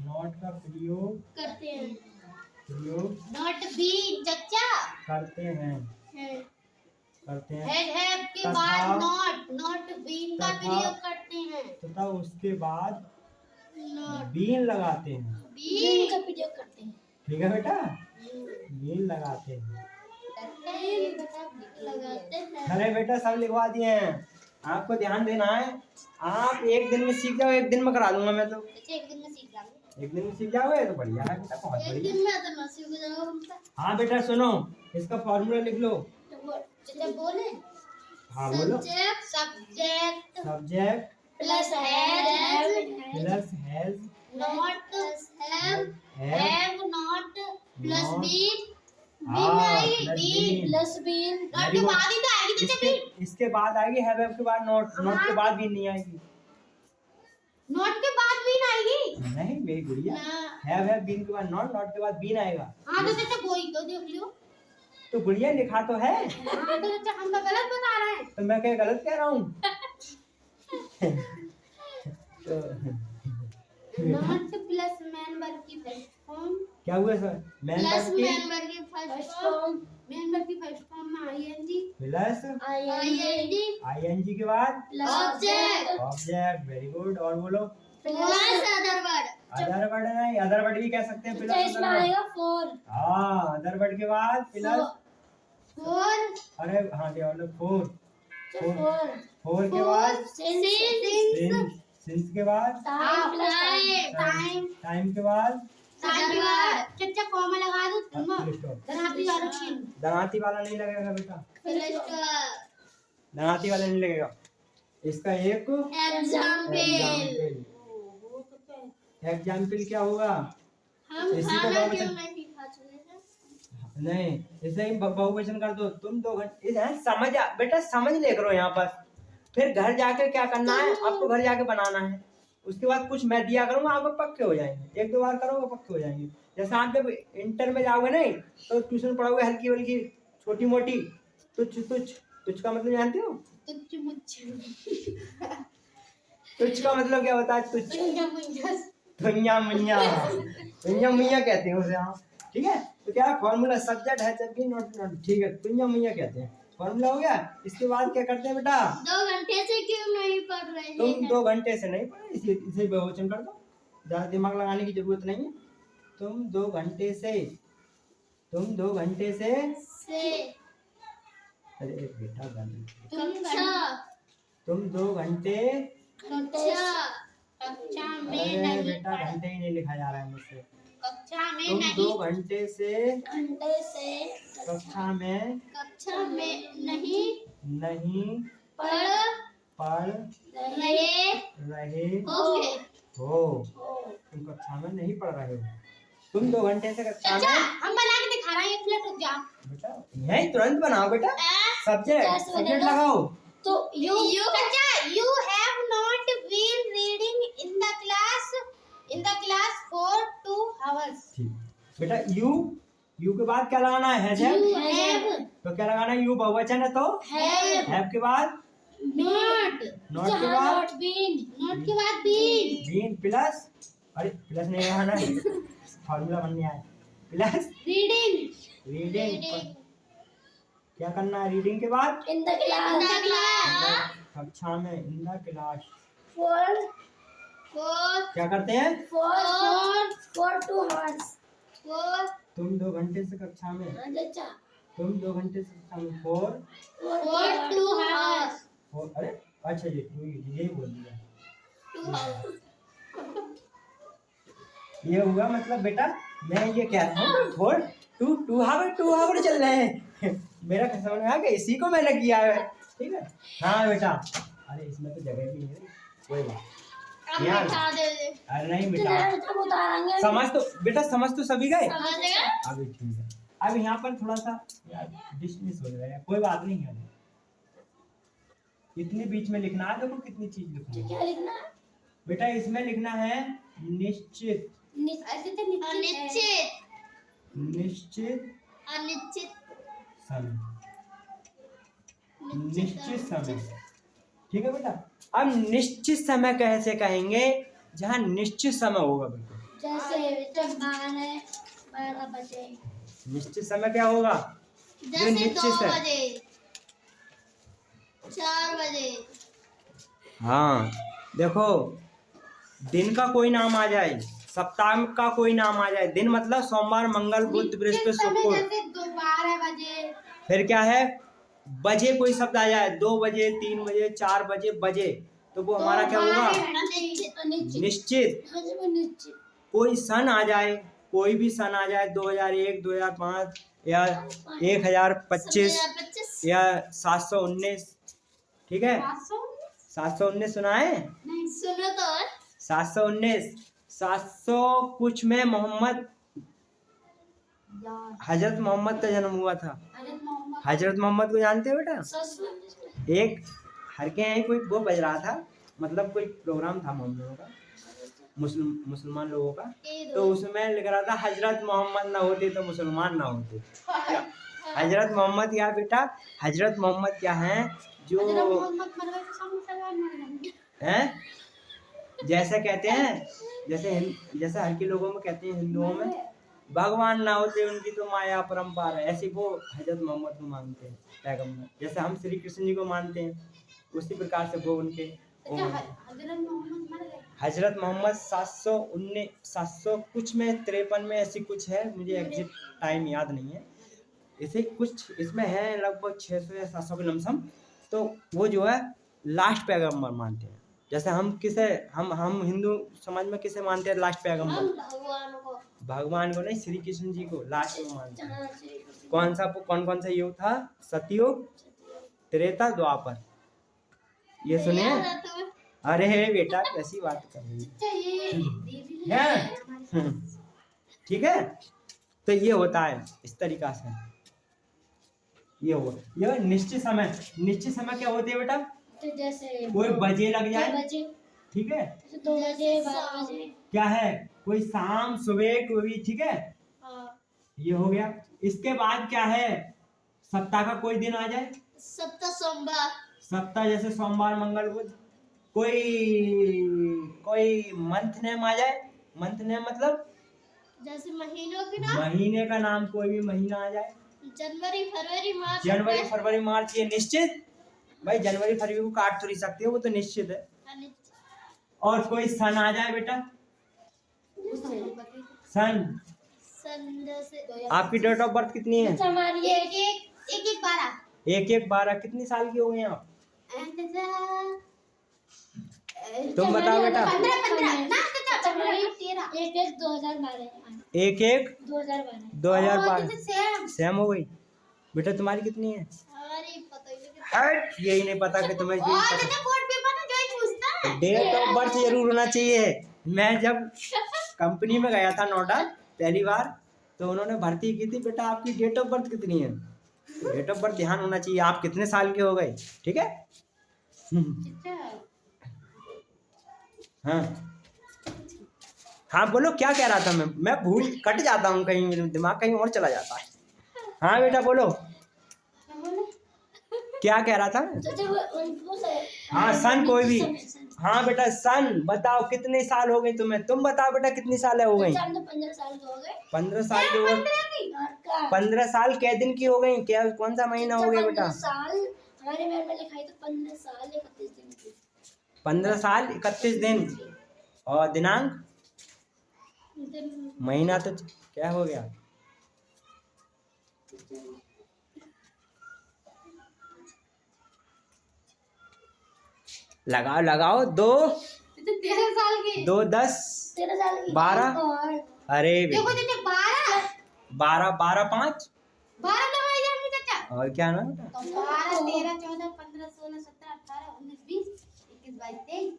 नॉट का प्रयोग, करते हैं, प्रयोग नॉट बी चचा करते हैं, करते हैं, हैव के बाद नॉट बीन का प्रयोग करते हैं, तथा उसके बाद नॉट बीन लगाते हैं, बीन का प्रयोग करते हैं, ठीक है बेटा, बीन लगाते हैं। लगाते हैं। अरे बेटा सब लिखवा दिए हैं, आपको ध्यान देना है, आप एक दिन में सीख जाओ, एक दिन में करा दूंगा मैं तो, एक दिन में सीख जाओगे, एक दिन में सीख जाओगे तो बढ़िया है बेटा, बहुत एक बढ़िया। दिन में तो ना सीख जाओगे। हाँ बेटा सुनो, इसका फॉर्मूला लिख लो, चचा बोले, हाँ बोलो, subject subject plus has plus has not have have not plus been हाँ, प्लस बीन नॉट Very के good. बाद ही तो आएगी चचा बीन, इसके बाद आएगी हैव के बाद नॉट, नॉट के बाद भी नहीं आएगी, नॉट के बाद बीन आएगी, नहीं मेरी गुड़िया, ना। हैव बीन के बाद नॉट, नॉट के बाद बीन आएगा, हाँ तो चचा वही तो देख लियो, तो गुड़िया लिखा तो है, हाँ तो चचा हम तो गलत बता रहे हैं, तो मैं क्या गलत कह रहा हूँ तो नॉट प्लस मैन वर्ब की फर्स्ट फॉर्म क्या हुआ सर? मैन प्लस वर्ब की मैन वर्ब की फर्स्ट फॉर्म मैन वर्ब की फर्स्ट फॉर्म में आईएनजी प्लस आईएनजी आईएनजी के बाद ऑब्जेक्ट ऑब्जेक्ट। Very good. और बोलो plus other word other word नहीं, अदर वर्ड भी कह सकते हैं प्लस इसमें आएगा फोर हाँ अदर वर्ड के बाद प्लस फोर अरे हाँ क्या बोलो फोर फोर फोर के बाद सिंस सिंस के बाद टाइम टाइम के बाद चचा कॉमा लगा दो धनाती वाला चिन्ह दनाती वाला नहीं लगेगा बेटा, फिलिस्टर दनाती वाला नहीं लगेगा। इसका एक एग्जाम्पल एग्जाम्पल क्या होगा? हम इसी को खाना बहुवचन- क्यों नहीं खा चले नहीं इसे ही बहुवचन कर दो। तुम 2 घंटे समझ बेटा समझ ले करो यहाँ पर। फिर घर जाके क्या करना है आपको, घर जाके बनाना है। उसके बाद कुछ मैं दिया करूंगा, आपको पक्के हो जाएंगे। 1-2 बार करोगे पक्के हो जाएंगे। जैसे आप जब इंटर में जाओगे नहीं तो ट्यूशन पढ़ोगे हल्की हल्की छोटी मोटी तुच्छ तुच्छ। तुच्छ का मतलब जानते हो? तुच्छ मुच्छ तुच्छ का मतलब क्या होता है? तुच्छ धुइयां मुइया कहते हैं उसे। हाँ ठीक है। तो क्या है फॉर्मूला सब्जेक्ट है जब भी नॉट नॉट ठीक है धुइयां मुइया कहते हैं। फॉर्मूला हो गया। इसके बाद क्या करते हैं बेटा? 2 घंटे से क्यों नहीं पढ़ रहे हैं? तुम 2 घंटे से नहीं पढ़े, इसे बहुवचन कर दो। ज्यादा दिमाग लगाने की जरूरत नहीं है। तुम 2 घंटे से अरे बेटा तुम 2 घंटे कक्षा में अरे नहीं बेटा घंटे ही नहीं लिखा जा रहा है मुझसे। कक्षा में तुम नहीं 2 घंटे से कक्षा में नहीं पढ़ रहे हो। तुम कक्षा में नहीं पढ़ रहे हो। तुम 2 घंटे से कक्षा में हम बना के दिखा रहे हैं, एक मिनट रुक जाओ। बेटा यही तुरंत बनाओ बेटा। सब्जेक्ट लगाओ। तो you have not been reading in the class for 2 hours. ठीक बेटा यू के बाद क्या लगाना है? You have तो क्या लगाना है? यू बहुवचन है तो हैव के बाद not के बाद not के बाद been बीन प्लस अरे प्लस नहीं लगाना है फॉर्मूला बनने आया प्लस रीडिंग। क्या करना है रीडिंग के बाद? in the class कक्षा में इन द क्लास। for क्या करते हैं? for 2 hours. तुम 2 घंटे से कक्षा में तुम 2 घंटे से कक्षा में फोर for 2 hours. अरे अच्छा जी यही बोल दिया। ये हुआ मतलब बेटा मैं ये कह रहा हूँ फोर टू हावर चल रहे हैं। मेरा समझ में आ गया, इसी को मैंने किया है। ठीक है हाँ बेटा। अरे इसमें तो जगह भी नहीं है कोई बात यार। अरे नहीं बेटा समझ तो बेटा समझ तो सभी गए अभी। ठीक है अब यहाँ पर थोड़ा सा यार डिस्मिस हो रहा है, कोई बात नहीं है। इतने बीच में लिखना है। देखो कितनी चीज लिखनी है। क्या लिखना है बेटा? इसमें लिखना है निश्चित समय। निश्चित समय ठीक है बेटा। अब निश्चित समय कैसे कहेंगे? जहाँ निश्चित समय होगा बिल्कुल। जैसे जब 12 बजे निश्चित समय क्या होगा? जो निश्चित 2 है। बजे 4 बजे। हाँ देखो दिन का कोई नाम आ जाए, सप्ताह का कोई नाम आ जाए। दिन मतलब सोमवार मंगल बुध बृहस्पति शुक्र। जैसे 12 बजे। फिर क्या है? बजे कोई शब्द आ जाए 2 बजे 3 बजे 4 बजे बजे तो वो हमारा क्या होगा? निश्चित। कोई सन आ जाए, कोई भी सन आ जाए 2001 2005 या 1025 या 719 ठीक है। 719 सुना है? नहीं सुनो तो 719 700 कुछ में मोहम्मद हजरत मोहम्मद का जन्म हुआ था। हजरत मोहम्मद को जानते हो बेटा? एक हर के यहाँ कोई वो बज रहा था, मतलब कोई प्रोग्राम था मोहम्मद का, मुसलमान लोगों का। तो उसमें लिख रहा था हजरत मोहम्मद ना होते तो मुसलमान ना होते। हजरत मोहम्मद क्या बेटा? हजरत मोहम्मद क्या है? जो हैं जैसे कहते हैं, जैसे हर के लोगों में कहते हैं हिंदुओं में, भगवान ना होते उनकी तो माया परंपरा, ऐसी वो हजरत मोहम्मद को मानते हैं पैगंबर, जैसे हम श्री कृष्ण जी को मानते हैं उसी प्रकार से वो उनके हजरत मोहम्मद 719 कुछ में 53 में ऐसी कुछ है, मुझे एग्जैक्ट टाइम याद नहीं है, इसे कुछ इसमें है लगभग 600 या 700 के लमसम। तो वो जो है लास्ट पैगंबर मानते हैं। जैसे हम हिंदू समाज में किसे मानते हैं लास्ट पैगंबर? भगवान को नहीं, श्री कृष्ण जी को लास्ट में मानते हैं। कौन सा युग था? सतयुग, त्रेता, द्वापर, ये सुनिए। अरे बेटा कैसी बात कर रही है? ठीक है, तो ये होता है इस तरीका से, ये हो यह निश्चित समय क्या होते है बेटा? तो जैसे कोई बजे लग जाए, ठीक है, 2 बजे 12 बजे क्या है, कोई शाम सुबह कोई, ठीक है, ये हो गया। इसके बाद क्या है, सप्ताह का कोई दिन आ जाए, सप्ताह जैसे सोमवार मंगल बुध, कोई मंथ नेम आ जाए, मंथ नेम मतलब जैसे महीनों के नाम, महीने का नाम, कोई भी महीना आ जाए, जनवरी फरवरी मार्च, ये निश्चित भाई, जनवरी फरवरी को काट तो नहीं सकते, वो तो निश्चित है। और कोई सन आ जाए बेटा, सन जैसे आपकी डेट ऑफ बर्थ कितनी है? हमारी 1-1-12 कितनी साल की हो गई आप? तुम बताओ बेटा। 1-1-2012 सेम हो गई बेटा। तुम्हारी कितनी है? यही नहीं पता कि तुम्हें डेट ऑफ बर्थ जरूर होना चाहिए। मैं जब कंपनी में गया था नोएडा पहली बार, तो उन्होंने भर्ती की थी, बेटा आपकी डेट ऑफ बर्थ कितनी है? डेट ऑफ बर्थ ध्यान होना चाहिए, आप कितने साल के हो गए, ठीक है। हाँ बोलो, क्या कह रहा था मैं भूल कट जाता हूँ, कहीं मेरा दिमाग कहीं और चला जाता है। हाँ बेटा बोलो, क्या कह रहा था? हाँ सन, कोई भी। हाँ बेटा सन बताओ, कितने साल हो गए तुम्हें? तुम बताओ बेटा कितनी साल हो गई? 15 साल हो गए। 15 साल की हो गई। 15 साल कै दिन की हो गई? क्या कौन सा महीना हो गया बेटा? हमारे में लिखा है तो 15 साल 31 दिन। 15 साल 31 दिन। और दिनांक? महीना तो क्या हो गया? लगाओ 2 13 साल की, 2 10 13 साल की 12। अरे देखो 12 5 और क्या ना बेटा? 12 13 14 15 16 17 18 19 20 21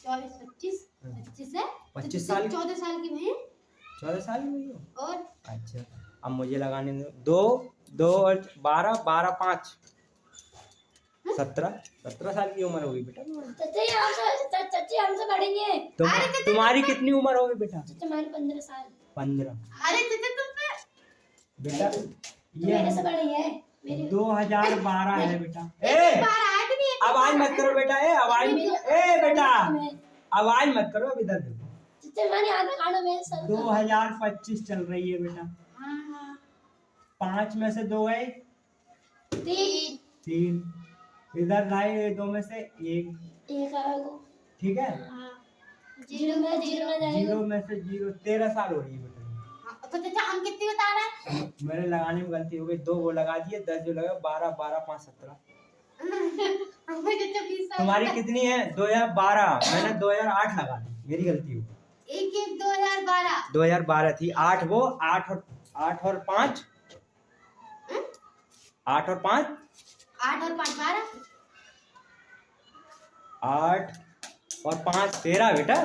22 23 24 25 है 25 साल 14 साल की भाई, 14 साल की हुई हो? और अच्छा अब मुझे लगाने दो 2 और 12 12 5 17 साल की उम्र होगी बेटा। चाची हमसे बढ़ेंगे। तुम्हारी कितनी उम्र होगी बेटा? तुम्हारी 15 साल। 15। अरे तुम बेटा ये मेरे से बड़ी है, 2012 है बेटा। आवाज मत करो बेटा, आवाज मत करो, अब इधर देखो। 2025 चल रही है बेटा। 5 में से 2 है 3, इधर लाए 2 में से 1, ठीक है। 0 में से 0, 13 साल हो रही है बेटा। तो चाचा हम कितनी बता रहे हैं? मेरे लगाने में गलती हो गई, 2 वो लगा दिए, 10 जो लगा, 12 12 5 17। तुम्हारी कितनी है? 2012, मैंने 2008 लगा दी, मेरी गलती हो गई। 2012 थी। 8 वो 8 और 5 8 और 5 12 8 और 5 13 बेटा।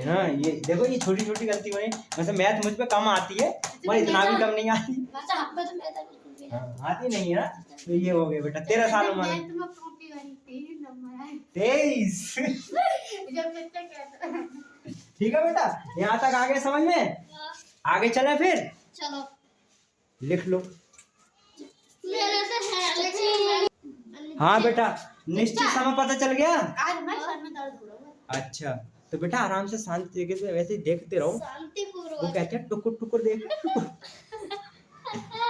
हाँ ये देखो, ये छोटी छोटी गलती बनी। वैसे मैथ मुझ पे कम आती है, पर इतना भी कम नहीं आती। आती नहीं है ना, तो ये हो गया बेटा। 13 साल उम्र। 23। ठीक है बेटा, यहाँ तक आगे समझ में? आगे चले फिर, चलो लिख लो। हाँ बेटा, निश्चित समय पता चल गया। आज मैं सर में दर्द हो रहा है। अच्छा तो बेटा आराम से शांत तरीके से वैसे ही देखते रहो। वो शांतिपूर्वक। कहते हैं टुकुर टुकुर देख,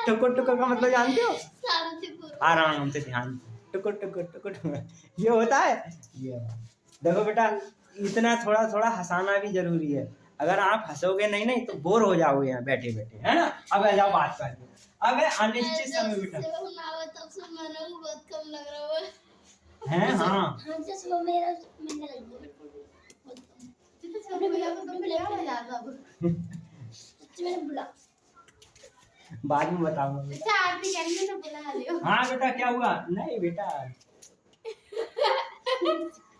टुकुर टुकुर का मतलब जानते हो? शांतिपूर्वक। आराम से ध्यान, टुकुर टुकुर टुकुर टुकुर, ये होता है। ये देखो बेटा, इतना थोड़ा थोड़ा हंसाना भी जरूरी है। अगर आप हंसोगे नहीं तो बोर हो जाओगे यहाँ बैठे बैठे, है ना। अब आ जाओ बात करते हैं। अब है अनिश्चित समय बेटा, तब से मेरे को बहुत कम लग रहा है। है हाँ हाँ जैसे वो मेरा मैंने लग गया जितने छोटे भैया को तुमने क्या मजा आता अब मैंने बुला बाद में बताऊंगा। अच्छा आरती करेंगे तो बुला लियो। हाँ बेटा क्या हुआ? नहीं बेटा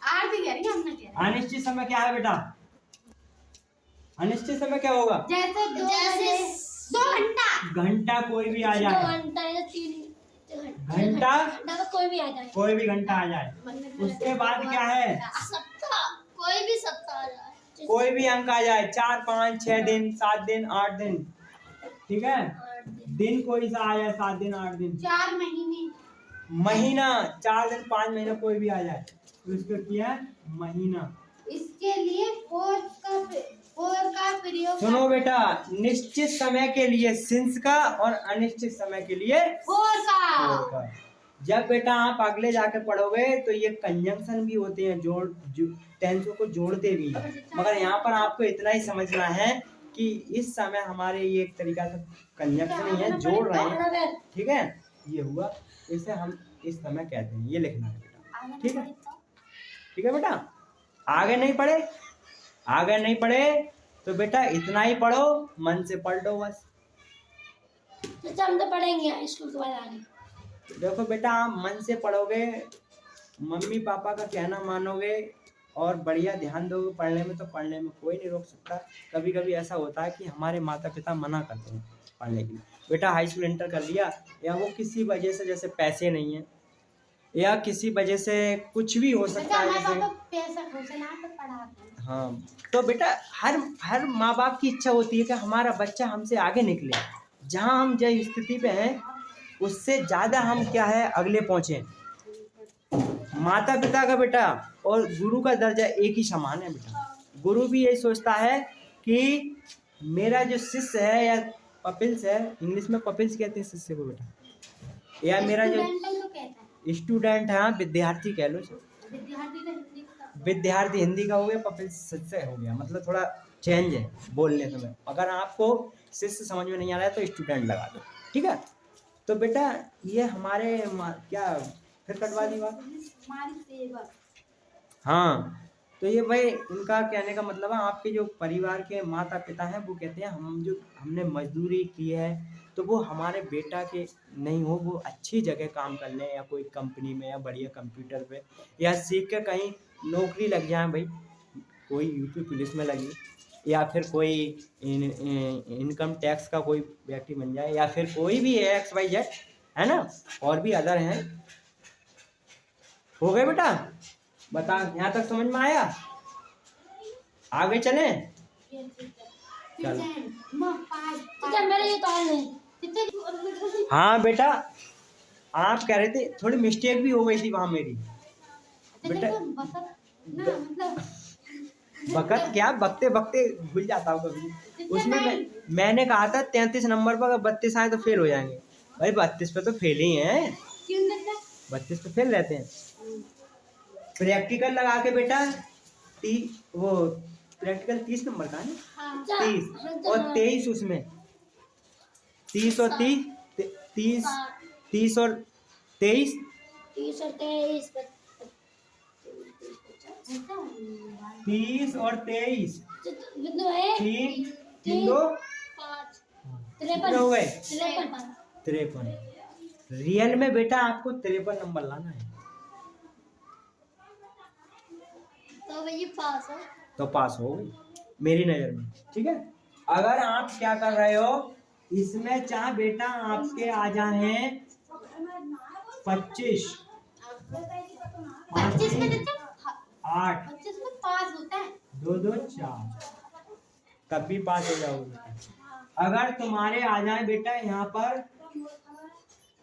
आरती करेंगे, हम ना करेंगे। अनिश्चित समय क्या है बेटा? अनिश्चित समय क्या होगा? जैसे 2 घंटा, घंटा कोई भी आ जाए, 2 घंटा या 3 घंटा घंटा कोई भी आ जाए, कोई भी घंटा आ जाए। उसके बाद क्या है? सप्ताह, कोई भी सप्ताह आ जाए, कोई भी अंक आ जाए, 4 5 6 दिन 7 दिन 8 दिन, ठीक है। दिन कोई सा आ जाए, 7 दिन 8 दिन, 4 महीने, महीना 4 दिन 5 महीना कोई भी आ जाए तो इसको किया महीना। इसके लिए फोर का प्रयोग। सुनो बेटा, निश्चित समय के लिए सिंस का और अनिश्चित समय के लिए फोर फोर का। का। जब बेटा आप अगले जाके पढ़ोगे तो ये कंजंक्शन भी होते हैं, टेंसों को जोड़ते भी हैं। मगर यहाँ पर आपको इतना ही समझना है कि इस समय हमारे ये एक तरीका से कंजंक्शन ही है, जोड़ रहे हैं, ठीक है। ये हुआ, इसे हम इस समय कहते हैं, ये लिखना है बेटा, ठीक है। ठीक है बेटा, आगे नहीं पढ़े, आगे नहीं पढ़े तो बेटा इतना ही पढ़ो, मन से पढ़ लो बस। तो हम तो पढ़ेंगे स्कूल के बाद आगे। देखो बेटा, आप मन से पढ़ोगे, मम्मी पापा का कहना मानोगे और बढ़िया ध्यान दोगे पढ़ने में, तो पढ़ने में कोई नहीं रोक सकता। कभी कभी ऐसा होता है कि हमारे माता पिता मना करते हैं पढ़ने के लिए। बेटा हाई स्कूल इंटर कर लिया, या वो किसी वजह से, जैसे पैसे नहीं है या किसी वजह से कुछ भी हो सकता है, जैसे हाँ, तो बेटा हर माँ बाप की इच्छा होती है कि हमारा बच्चा हमसे आगे निकले, जहाँ हम जिस स्थिति पे हैं उससे ज़्यादा हम क्या है आगे पहुँचे। माता पिता का बेटा और गुरु का दर्जा एक ही समान है बेटा। गुरु भी यही सोचता है कि मेरा जो शिष्य है, या पपिल्स है, इंग्लिश में पपिल्स कहते हैं शिष्य को बेटा, या मेरा जो स्टूडेंट है, विद्यार्थी कह लो, विद्यार्थी हिंदी का हो गया, पपिल्स शिष्य हो गया, मतलब थोड़ा चेंज है बोलने समय। अगर आपको शिष्य समझ में नहीं आ रहा है तो स्टूडेंट लगा दो, ठीक है। तो बेटा ये हमारे क्या फिर कटवा दी बात। हाँ, तो ये भाई उनका कहने का मतलब है, आपके जो परिवार के माता पिता हैं वो कहते हैं हमने मजदूरी की है तो वो हमारे बेटा के नहीं हो, वो अच्छी जगह काम कर लें, या कोई कंपनी में, या बढ़िया कंप्यूटर पे, या सीख के कहीं नौकरी लग जाए भाई, कोई यूपी पुलिस में लगी, या फिर कोई इनकम टैक्स का कोई व्यक्ति बन जाए, या फिर कोई भी XYZ, है ना, और भी अदर हैं। हो गए बेटा? बता, यहाँ तक समझ में आया? आगे चलें? चल। हाँ बेटा, आप कह रहे थे थोड़ी मिस्टेक भी हो गई थी वहां मेरी बेटा। वक्त क्या, बकते बकते भूल जाता हूँ कभी। उसमें मैंने कहा था 33 नंबर पर अगर 32 आए तो फेल हो जाएंगे। भाई 32 पे तो फेल ही हैं, 32 पे फेल रहते हैं। प्रैक्टिकल लगा के बेटा वो प्रैक्टिकल 30 नंबर का है ना, 30 और 23 उसमें, 30 और 30 30 और 23 30 और 23 3 2 हो गए 53। रियल में बेटा आपको 53 नंबर लाना है, तो पास हो गई मेरी नजर में, ठीक है। अगर आप क्या कर रहे हो, इसमें चाहे बेटा आपके आ जाए 25 8 2 2 4 तब भी पास हो जाओगे। अगर तुम्हारे आ जाए बेटा यहाँ पर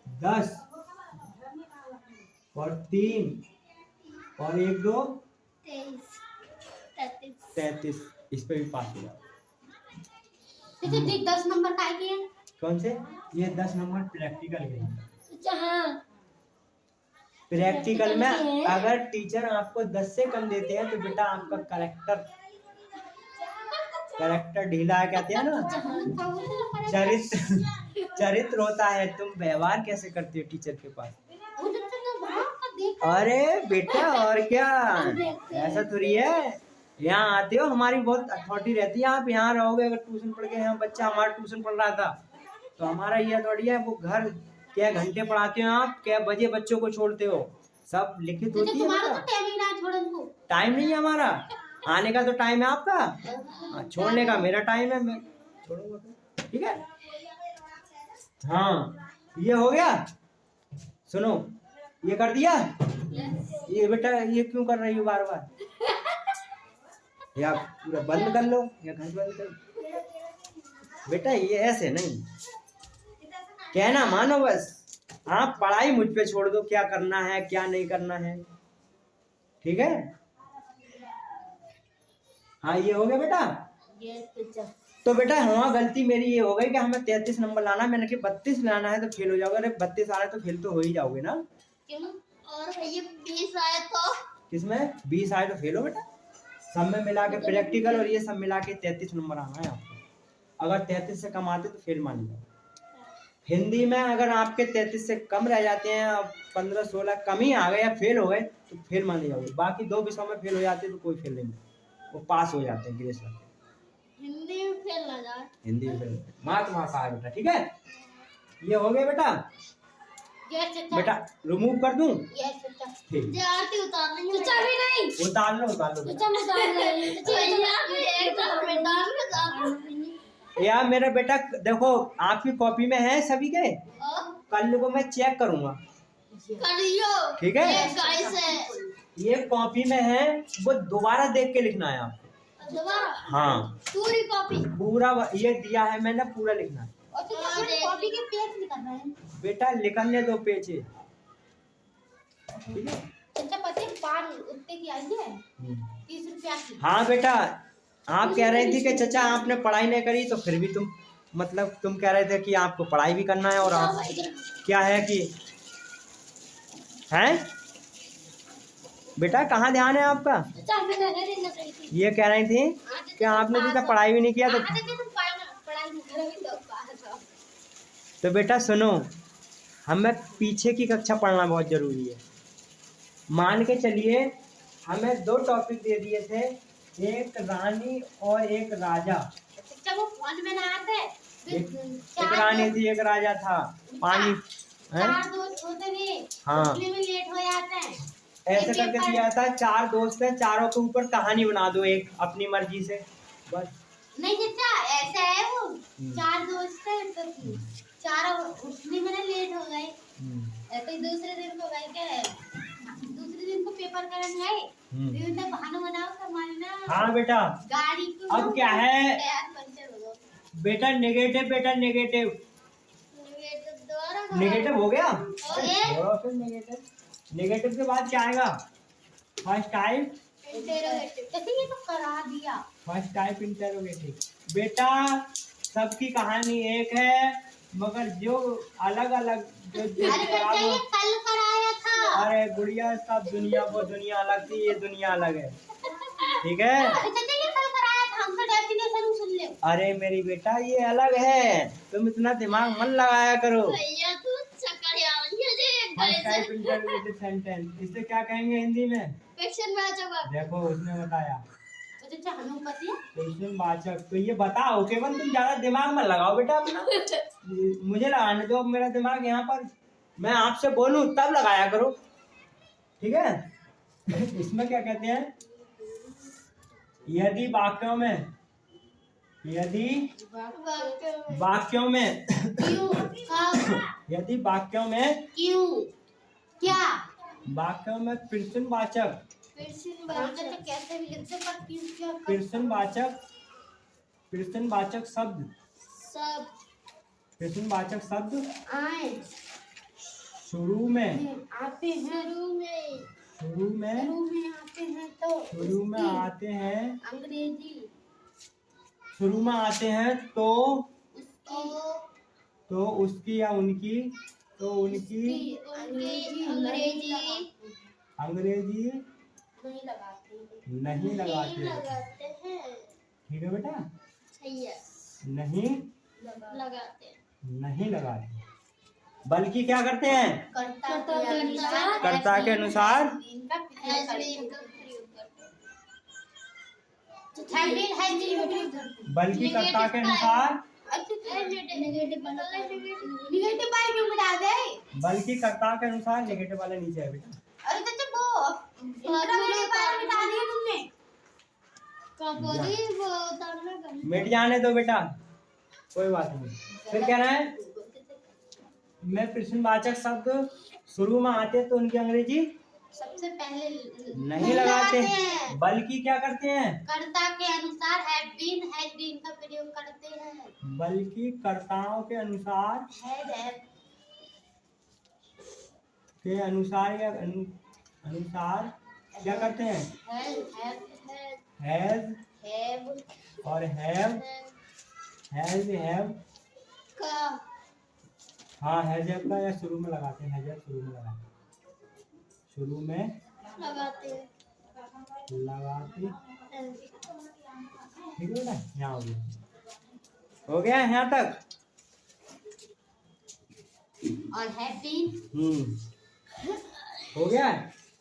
10 और 3 और 1 2 33, इस पे भी पास हो जाओ। तो 10 नंबर का है कि कौन से? ये 10 नंबर प्रैक्टिकल के। अच्छा हाँ प्रैक्टिकल में अगर टीचर आपको 10 से कम देते हैं तो बेटा आपका करेक्टर ढीला है, कहते हैं ना, चरित्र चरित्र होता है। तुम व्यवहार कैसे करते हो टीचर के पास? अरे बेटा और क्या, ऐसा थोड़ी है। यहाँ आते हो, हमारी बहुत अथॉरिटी रहती है। आप यहाँ रहोगे, अगर ट्यूशन पढ़ के, यहाँ बच्चा हमारा ट्यूशन पढ़ रहा था तो हमारा ये अथॉरिटी है। वो घर क्या घंटे पढ़ाते हो आप, क्या बजे बच्चों को छोड़ते हो, सब लिखित होती है। टाइम नहीं है हमारा, आने का तो टाइम है आपका, छोड़ने का मेरा टाइम है, मैं छोड़ूंगा। ठीक है, हाँ ये हो गया। सुनो, ये कर दिया। ये बेटा ये क्यों कर रही हो बार बार? या पूरा बंद कर लो, या घंट बंद कर लो। बेटा ये ऐसे नहीं, कहना मानो बस। आप पढ़ाई मुझ पे छोड़ दो, क्या करना है क्या नहीं करना है। ठीक है, हाँ ये हो गया बेटा। तो बेटा हाँ गलती मेरी ये हो गई कि हमें 33 नंबर लाना, मैंने कि 32 लाना है तो फेल हो जाओगे। अरे 32 आ रहे तो फेल तो हो ही जाओगे ना। क्यों? और ये 20 आए तो? किसमें 20 आए तो फेल हो बेटा। सब में मिला के प्रैक्टिकल और ये सब मिला के 33 नंबर आना है आपको। अगर 33 से कम आते तो फेल मान जाओ। हिंदी में अगर आपके 33 से कम रह जाते हैं, 15-16 कम ही आ गए या फेल हो गए तो फेल माने जाओगे। बाकी 2 विषयों में फेल हो जाते तो कोई फेल नहीं, वो पास हो जाते हैं, ग्रेस करते हैं। हिंदी में फेल ना जाए। हिंदी में फेल मार्क मार्क आए बेटा। ठीक है, ये हो गया बेटा। बेटा रिमूव कर दूं? ठीक, आरती उतारनी है। चाचा भी नहीं उतार लो चाचा यार मेरा बेटा देखो, आपकी कॉपी में है सभी के, कल को मैं चेक करूंगा। करियो, ठीक है, ये ये कॉपी में है, वो दोबारा देख के लिखना है आपको। दोबारा? हाँ पूरी कॉपी पूरा, ये दिया है मैंने, पूरा लिखना है। और तो कॉपी के पेज निकालना है बेटा लिखने दो पेज। ठीक है, अच्छा पति पान उतने की आई है 30 रुपया की। हाँ बेटा, आप कह रही थी कि चचा आपने पढ़ाई नहीं करी, तो फिर भी तुम मतलब तुम कह रहे थे कि आपको पढ़ाई भी करना है और आप क्या है कि हैं बेटा, कहाँ ध्यान है आपका? ये कह रही थी कि आपने तो पढ़ाई भी नहीं किया तो बेटा सुनो, हमें पीछे की कक्षा पढ़ना बहुत जरूरी है। मान के चलिए हमें 2 टॉपिक दे दिए थे, एक रानी और एक राजा। वो फोन में ना आते एक रानी थी एक राजा था। पानी 4 दोस्त होते थे, हाँ उसमें भी लेट हो जाते हैं। ऐसे करके दिया था, 4 दोस्त हैं, चारों के ऊपर कहानी बना दो एक अपनी मर्जी से, बस। नहीं चाचा ऐसा है, वो 4 दोस्त हैं तो चारों उसमें मैंने लेट हो गए तो दूसरे दिन को गए क्या, दूसरे दिन को पेपर करने गए, तो बहाना बनाओ हमारे ना। हाँ बेटा, गाड़ी को अब क्या है पंचर हो गया बेटा, नेगेटिव बेटा, नेगेटिव नेगेटिव हो गया। नेगेटिव के बाद क्या आएगा? फर्स्ट टाइप ये तो करा दिया। First type interrogative. बेटा सबकी कहानी एक है, मगर जो अलग अलग जो ये कल कराया था। अरे गुड़िया, सब दुनिया वो दुनिया अलग थी, ये दुनिया अलग है। ठीक है, ये कल कराया था, हम तो डेफिनेशन सुन ले। अरे मेरी बेटा ये अलग है, तुम इतना दिमाग मत लगाया करो। फर्स्ट टाइप इंटरोगेटिव सेंटेंस, इसे क्या कहेंगे हिंदी में? क्वेश्चनवाचक। देखो उसने बताया अच्छा हमें पता है क्वेश्चनवाचक। तो ये बताओ केवल, तुम ज्यादा दिमाग मत लगाओ बेटा अपना, मुझे लगाने दो मेरा दिमाग यहाँ पर, मैं आपसे बोलूं तब लगाया करो। ठीक है इसमें क्या कहते हैं? यदि वाक्यों में, यदि वाक्यों में क्यों यदि वाक्यों में क्यों क्या वाक्यों में प्रश्नवाचक कैसे भी लिख सकते, पर क्यों क्या प्रश्नवाचक शब्द सब प्रश्नवाचक शब्द आए शुरू में आते हैं, शुरू में शुरू में आते हैं शुरू में आते हैं, अंग्रेजी शुरू में आते हैं तो उसकी उसकी या उनकी, तो उनकी अंग्रेजी अंग्रेजी नहीं नहीं लगाते हैं। ठीक है बेटा, सही है, नहीं लगाते नहीं लगाते, बल्कि क्या करते हैं, कर्ता के अनुसार कर्ता के अनुसार बल्कि कर्ता के अनुसार, निगेटिव बाय क्यों बता दे? बल्कि कर्ता के अनुसार नेगेटिव वाला नीचे है बेटा। अरे तो वो इंटरमीडिएट बाय बता दिया तुमने। कबोली वो उतारना करना। मिट जाने दो बेटा, कोई बात नहीं। फिर क्या है, मैं प्रश्नवाचक शब्द शुरू में आते हैं तो उनकी अंग्रेजी सबसे पहले नहीं लगाते हैं, बल्कि क्या करते हैं, कर्ता के अनुसार हैव बीन का प्रयोग करते हैं। बल्कि कर्ताओं के अनुसार के अनुसार या अनुसार क्या करते हैं, हैज और हैव, का हाँ हैज हैव का या शुरू में लगाते हैं, हैज हैव शुरू में लगाते हैं, शुरू में लगाते हैं। ठीक है बेटा, यहाँ हो गया यहाँ तक। और हैव बीन हो गया।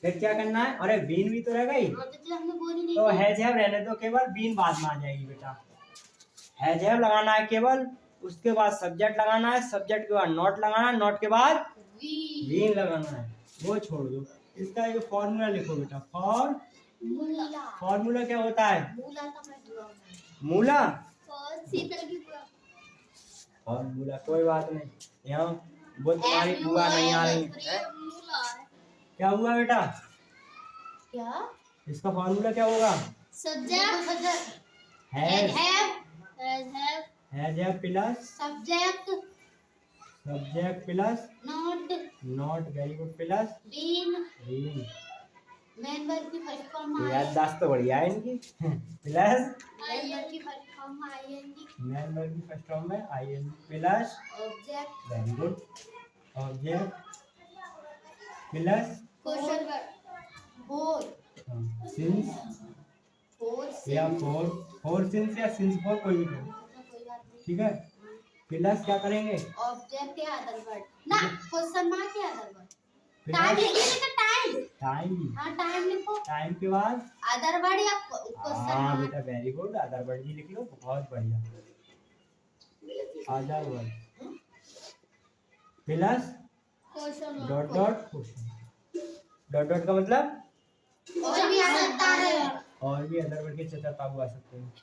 फिर क्या करना है, अरे बीन भी तो रह गई, हमने बोली नहीं तो हैज हैव रहने दो, केवल बीन बाद में आ जाएगी बेटा। हैज हैव लगाना है केवल, उसके बाद सब्जेक्ट लगाना है, सब्जेक्ट के बाद नॉट लगाना है, नॉट के बाद बीन लगाना है, वो छोड़ दो। इसका एक फॉर्मूला लिखो बेटा, फॉर्मूला क्या होता है, मूला फॉर्मूला, कोई बात नहीं, यहाँ वो तुम्हारी बुआ नहीं आ रही है। क्या हुआ बेटा, क्या इसका फॉर्मूला क्या होगा, subject has have plus subject plus not very good plus been been. Main verb की फर्स्ट फॉर्म याददाश्त तो बढ़िया है इनकी। प्लस मेन वर्ब की first form ING main verb की फर्स्ट फॉर्म में ING plus object very good object plus question verb for since for या फोर सिंस या सिंस फोर, कोई भी करो, ठीक है। प्लस क्या करेंगे, ऑब्जेक्ट या अदर वर्ड ना, क्वेश्चन मार्क या अदर वर्ड, टाइम टाइम हाँ टाइम लिखो, टाइम के बाद अदर वर्ड या क्वेश्चन हाँ मार्क। बेटा वेरी गुड, अदर वर्ड भी लिख लो, बहुत बढ़िया। Other word plus dot dot question, dot dot का मतलब और भी आ सकता है, और भी अदर वर्ड के चतुर्थक आ सकते हैं।